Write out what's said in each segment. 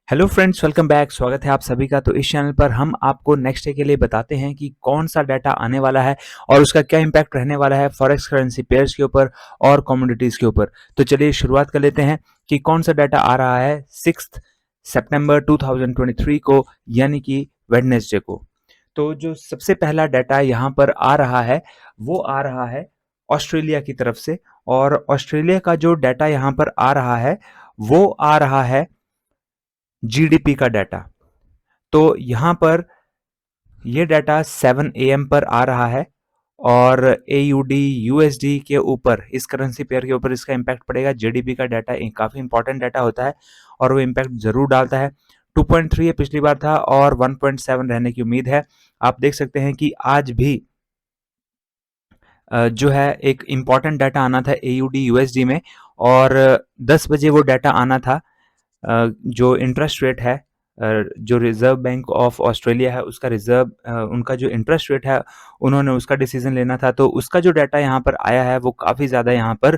Hello friends, welcome back. स्वागत है आप सभी का। तो इस चैनल पर हम आपको नेक्स्ट डे के लिए बताते हैं कि कौन सा डाटा आने वाला है और उसका क्या इम्पैक्ट रहने वाला है फॉरेक्स करेंसी पेयर्स के ऊपर और कमोडिटीज के ऊपर। तो चलिए शुरुआत कर लेते हैं कि कौन सा डाटा आ रहा है 6 सितंबर 2023 को, यानी कि वेडनेसडे को। तो जो सबसे पहला डाटा यहाँ पर आ रहा है वो आ रहा है ऑस्ट्रेलिया की तरफ से। और ऑस्ट्रेलिया का जो डाटा यहाँ पर आ रहा है वो आ रहा है जीडीपी का डाटा। तो यहाँ पर ये डाटा 7 AM पर आ रहा है और एयूडी यूएसडी के ऊपर, इस करेंसी पेयर के ऊपर इसका इम्पैक्ट पड़ेगा। जीडीपी का डाटा काफ़ी इंपॉर्टेंट डाटा होता है और वो इम्पैक्ट जरूर डालता है। 2.3 ये पिछली बार था और 1.7 रहने की उम्मीद है। आप देख सकते हैं कि आज भी जो है एक इम्पॉर्टेंट डाटा आना था एयूडी यूएसडी में, और 10 बजे वो डाटा आना था। जो इंटरेस्ट रेट है, जो रिजर्व बैंक ऑफ ऑस्ट्रेलिया है उसका उनका जो इंटरेस्ट रेट है उन्होंने उसका डिसीजन लेना था। तो उसका जो डाटा यहाँ पर आया है वो काफ़ी ज़्यादा यहाँ पर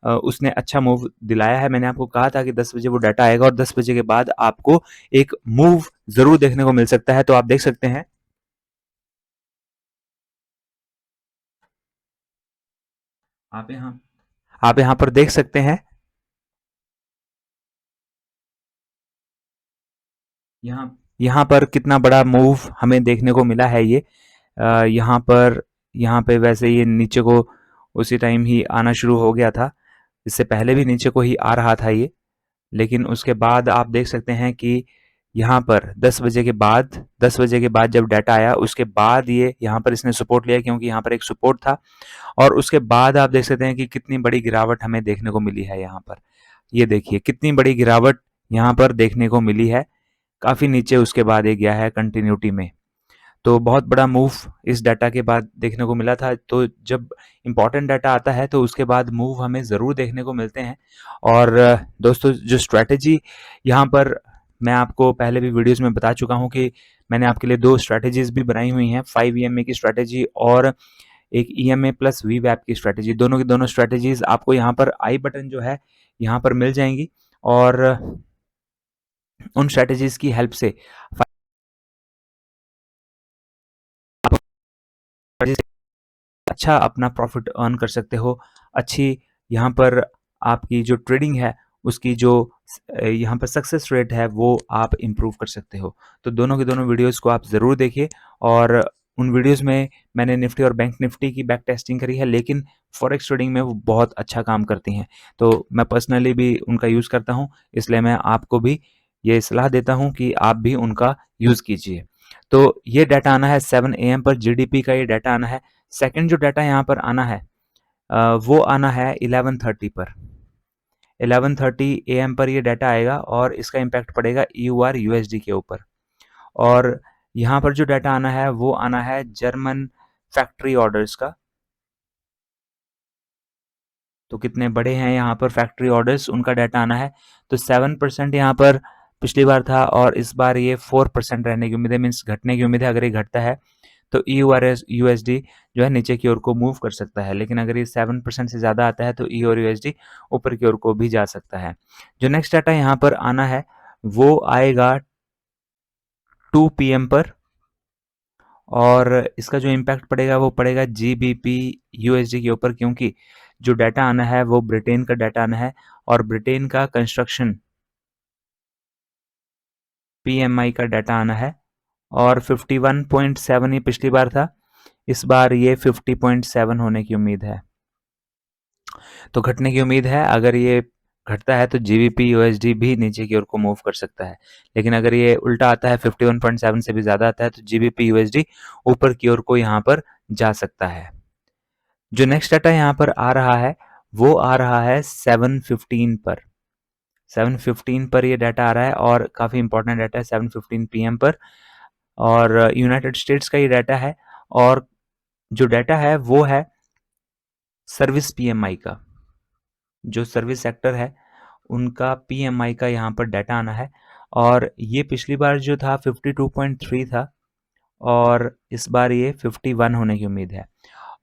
उसने अच्छा मूव दिलाया है। मैंने आपको कहा था कि 10 बजे वो डाटा आएगा और 10 बजे के बाद आपको एक मूव ज़रूर देखने को मिल सकता है। तो आप देख सकते हैं, आप यहाँ आप यहाँ पर देख सकते हैं, यहाँ पर कितना बड़ा मूव हमें देखने को मिला है। ये यहाँ पे वैसे ये नीचे को उसी टाइम ही आना शुरू हो गया था। इससे पहले भी नीचे को ही आ रहा था ये, लेकिन उसके बाद आप देख सकते हैं कि यहाँ पर 10 बजे के बाद जब डाटा आया उसके बाद ये यहाँ पर इसने सपोर्ट लिया, क्योंकि यहाँ पर एक सपोर्ट था। और उसके बाद आप देख सकते हैं कि कितनी बड़ी गिरावट हमें देखने को मिली है यहाँ पर। ये देखिए कितनी बड़ी गिरावट यहाँ पर देखने को मिली है। काफ़ी नीचे उसके बाद ये गया है कंटिन्यूटी में। तो बहुत बड़ा मूव इस डाटा के बाद देखने को मिला था। तो जब इम्पोर्टेंट डाटा आता है तो उसके बाद मूव हमें ज़रूर देखने को मिलते हैं। और दोस्तों, जो स्ट्रैटेजी यहाँ पर मैं आपको पहले भी वीडियोस में बता चुका हूँ कि मैंने आपके लिए दो स्ट्रैटेजीज भी बनाई हुई हैं, 5 EMA की स्ट्रैटेजी और एक EMA प्लस वीवैप की स्ट्रैटेजी। दोनों की दोनों स्ट्रैटेजीज आपको यहाँ पर आई बटन जो है यहाँ पर मिल जाएंगी। और उन स्ट्रैटेजीज की हेल्प से अच्छा अपना प्रॉफिट अर्न कर सकते हो। अच्छी यहाँ पर आपकी जो ट्रेडिंग है उसकी जो यहाँ पर सक्सेस रेट है वो आप इम्प्रूव कर सकते हो। तो दोनों के दोनों वीडियोस को आप ज़रूर देखिए। और उन वीडियोस में मैंने निफ्टी और बैंक निफ्टी की बैक टेस्टिंग करी है, लेकिन फॉरेक्स ट्रेडिंग में वो बहुत अच्छा काम करती हैं। तो मैं पर्सनली भी उनका यूज़ करता हूँ, इसलिए मैं आपको भी ये सलाह देता हूँ कि आप भी उनका यूज़ कीजिए। तो ये डाटा आना है 7 AM पर, जीडीपी का ये डाटा आना है। सेकंड जो डाटा यहाँ पर आना है वो आना है 11:30 पर। 11:30 AM पर ये डाटा आएगा और इसका इम्पैक्ट पड़ेगा EUR USD के ऊपर। और यहाँ पर जो डाटा आना है वो आना है जर्मन फैक्ट्री ऑर्डर्स का। तो कितने बड़े हैं यहाँ पर फैक्ट्री ऑर्डर्स, उनका डाटा आना है। तो 7% यहाँ पर पिछली बार था और इस बार ये 4% रहने की उम्मीद है, मीन्स घटने की उम्मीद है। अगर ये घटता है तो EUR USD जो है नीचे की ओर को मूव कर सकता है, लेकिन अगर ये 7% से ज़्यादा आता है तो EUR USD ऊपर की ओर को भी जा सकता है। जो नेक्स्ट डाटा यहाँ पर आना है वो आएगा 2 PM पर, और इसका जो इम्पैक्ट पड़ेगा वो पड़ेगा GBP USD के ऊपर, क्योंकि जो डाटा आना है वो ब्रिटेन का डाटा आना है और ब्रिटेन का कंस्ट्रक्शन PMI का डाटा आना है। और 51.7 ये पिछली बार था, इस बार ये 50.7 होने की उम्मीद है। तो घटने की उम्मीद है। अगर ये घटता है तो GBP USD भी नीचे की ओर को मूव कर सकता है, लेकिन अगर ये उल्टा आता है 51.7 से भी ज़्यादा आता है तो GBP USD ऊपर की ओर को यहाँ पर जा सकता है। जो नेक्स्ट डाटा यहाँ पर आ रहा है वो आ रहा है 7:15 पर। 7:15 पर ये डाटा आ रहा है और काफ़ी इंपॉर्टेंट डाटा है 7:15 PM पर। और यूनाइटेड स्टेट्स का ये डाटा है। और जो डाटा है वो है सर्विस PMI का। जो सर्विस सेक्टर है उनका PMI का यहाँ पर डाटा आना है। और ये पिछली बार जो था 52.3 था और इस बार ये 51 होने की उम्मीद है।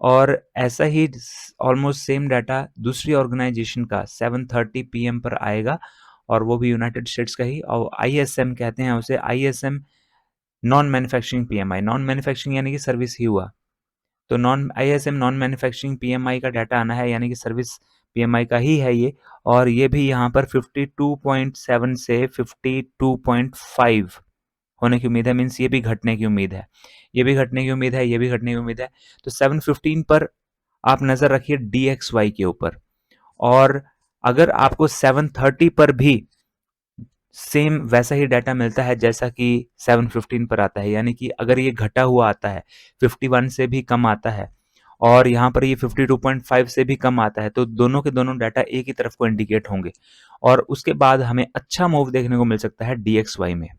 और ऐसा ही ऑलमोस्ट सेम डाटा दूसरी ऑर्गेनाइजेशन का 7:30 PM पर आएगा और वो भी यूनाइटेड स्टेट्स का ही, और ISM कहते हैं उसे, ISM non manufacturing PMI, non manufacturing यानी कि सर्विस ही हुआ। तो ISM नॉन मैन्युफैक्चरिंग PMI का डाटा आना है, यानी कि सर्विस PMI का ही है ये, और ये भी यहाँ पर 52.7 से 52.5 होने की उम्मीद है, मीन्स ये भी घटने की उम्मीद है, ये भी घटने की उम्मीद है, ये भी घटने की उम्मीद है। तो 715 पर आप नजर रखिए DXY के ऊपर, और अगर आपको 730 पर भी सेम वैसा ही डाटा मिलता है जैसा कि 715 पर आता है, यानी कि अगर ये घटा हुआ आता है, 51 से भी कम आता है, और यहाँ पर ये 52.5 से भी कम आता है, तो दोनों के दोनों डाटा एक ही तरफ को इंडिकेट होंगे, और उसके बाद हमें अच्छा मूव देखने को मिल सकता है DXY में।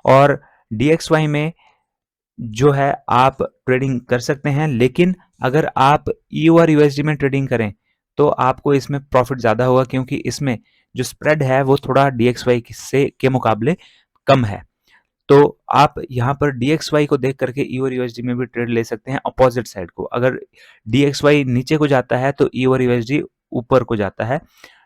और DXY में जो है आप ट्रेडिंग कर सकते हैं, लेकिन अगर आप EU और USD में ट्रेडिंग करें तो आपको इसमें प्रॉफिट ज़्यादा होगा, क्योंकि इसमें जो स्प्रेड है वो थोड़ा DXY से के मुकाबले कम है। तो आप यहाँ पर DXY को देख करके EU और USD में भी ट्रेड ले सकते हैं अपोजिट साइड को। अगर DXY नीचे को जाता है तो EU और USD ऊपर को जाता है,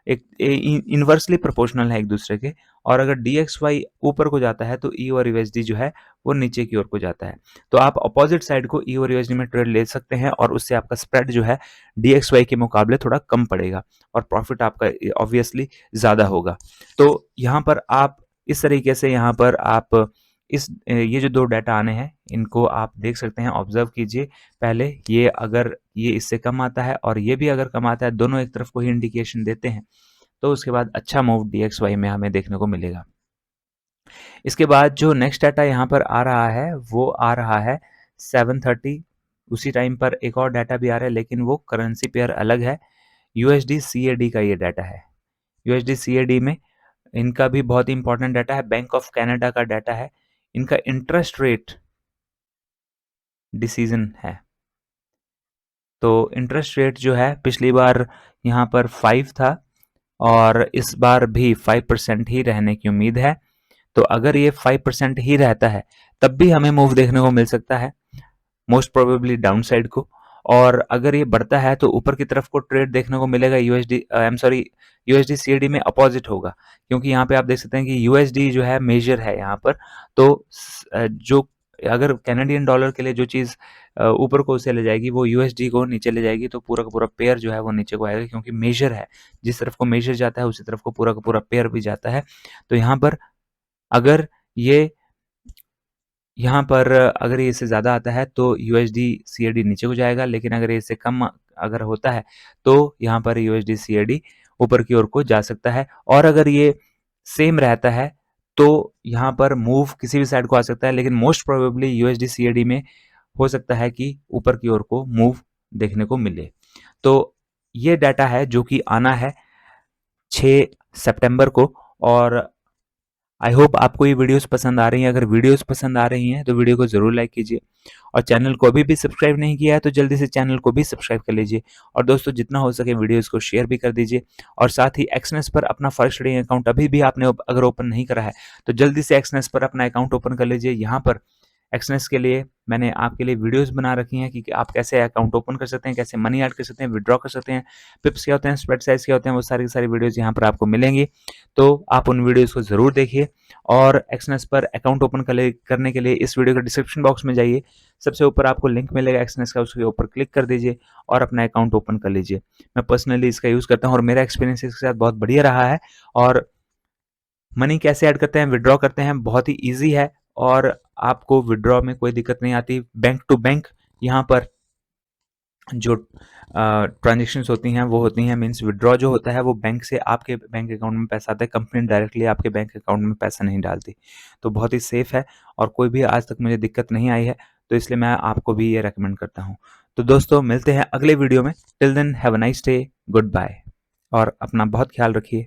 एक इनवर्सली प्रोपोर्शनल है एक दूसरे के, और अगर DXY ऊपर को जाता है तो EU और USD जो है वो नीचे की ओर को जाता है। तो आप अपोजिट साइड को EU और USD में ट्रेड ले सकते हैं, और उससे आपका स्प्रेड जो है DXY के मुकाबले थोड़ा कम पड़ेगा, और प्रॉफिट आपका ऑब्वियसली ज़्यादा होगा। तो यहाँ पर आप इस तरीके से यहाँ पर आप ये जो दो डाटा आने हैं इनको आप देख सकते हैं, ऑब्जर्व कीजिए पहले। ये अगर ये इससे कम आता है और ये भी अगर कम आता है, दोनों एक तरफ को ही इंडिकेशन देते हैं, तो उसके बाद अच्छा मूव DXY में हमें देखने को मिलेगा। इसके बाद जो नेक्स्ट डाटा यहाँ पर आ रहा है वो आ रहा है 7:30, उसी टाइम पर एक और डाटा भी आ रहा है, लेकिन वो करेंसी पेयर अलग है। USD CAD का ये डाटा है। USD CAD में इनका भी बहुत ही इंपॉर्टेंट डाटा है, बैंक ऑफ कनाडा का डाटा है। इनका इंटरेस्ट रेट डिसीजन है। तो इंटरेस्ट रेट जो है पिछली बार यहाँ पर 5 था, और इस बार भी 5% ही रहने की उम्मीद है। तो अगर ये 5% ही रहता है तब भी हमें मूव देखने को मिल सकता है, मोस्ट प्रोबेबली डाउन साइड को। और अगर ये बढ़ता है तो ऊपर की तरफ को ट्रेड देखने को मिलेगा। USD CAD में अपोजिट होगा, क्योंकि यहाँ पे आप देख सकते हैं कि USD जो है मेजर है यहाँ पर। तो जो अगर कैनेडियन डॉलर के लिए जो चीज़ ऊपर को उसे ले जाएगी वो USD को नीचे ले जाएगी, तो पूरा का पूरा पेयर जो है वो नीचे को आएगा, क्योंकि मेजर है, जिस तरफ को मेजर जाता है उसी तरफ को पूरा का पूरा पेयर भी जाता है। तो यहाँ पर अगर ये यहाँ पर अगर ये इससे ज़्यादा आता है तो USD CAD नीचे को जाएगा, लेकिन अगर ये इससे कम अगर होता है तो यहाँ पर USD CAD ऊपर की ओर को जा सकता है। और अगर ये सेम रहता है तो यहाँ पर मूव किसी भी साइड को आ सकता है, लेकिन मोस्ट प्रोबेबली USD CAD में हो सकता है कि ऊपर की ओर को मूव देखने को मिले। तो ये डाटा है जो कि आना है 6 सितंबर को। और आई होप आपको ये वीडियोस पसंद आ रही हैं। अगर वीडियोस पसंद आ रही हैं तो वीडियो को ज़रूर लाइक कीजिए, और चैनल को अभी भी सब्सक्राइब नहीं किया है तो जल्दी से चैनल को भी सब्सक्राइब कर लीजिए। और दोस्तों जितना हो सके वीडियोस को शेयर भी कर दीजिए, और साथ ही एक्सनेस पर अपना फॉरेक्स ट्रेडिंग अकाउंट अभी भी आपने अगर ओपन नहीं करा है तो जल्दी से एक्सनेस पर अपना अकाउंट ओपन कर लीजिए। यहाँ पर एक्सनेस के लिए मैंने आपके लिए वीडियोस बना रखी हैं कि आप कैसे अकाउंट ओपन कर सकते हैं, कैसे मनी ऐड कर सकते हैं, विड्रॉ कर सकते हैं, पिप्स क्या होते हैं, स्प्रेड साइज क्या होते हैं, वो सारी की सारी वीडियोस यहाँ पर आपको मिलेंगी। तो आप उन वीडियोस को ज़रूर देखिए। और एक्सनेस पर अकाउंट ओपन करने के लिए इस वीडियो के डिस्क्रिप्शन बॉक्स में जाइए, सबसे ऊपर आपको लिंक मिलेगा एक्सनेस का, उसके ऊपर क्लिक कर दीजिए और अपना अकाउंट ओपन कर लीजिए। मैं पर्सनली इसका यूज़ करता हूँ और मेरा एक्सपीरियंस इसके साथ बहुत बढ़िया रहा है। और मनी कैसे ऐड करते हैं, विड्रॉ करते हैं, बहुत ही ईजी है, और आपको विड्रॉ में कोई दिक्कत नहीं आती। बैंक टू बैंक यहाँ पर जो ट्रांजेक्शंस होती हैं वो होती हैं, मीन्स विड्रॉ जो होता है वो बैंक से आपके बैंक अकाउंट में पैसा आता है, कंपनी डायरेक्टली आपके बैंक अकाउंट में पैसा नहीं डालती। तो बहुत ही सेफ है, और कोई भी आज तक मुझे दिक्कत नहीं आई है, तो इसलिए मैं आपको भी ये रेकमेंड करता हूँ। तो दोस्तों मिलते हैं अगले वीडियो में। Till then have a nice day, good bye, और अपना बहुत ख्याल रखिए।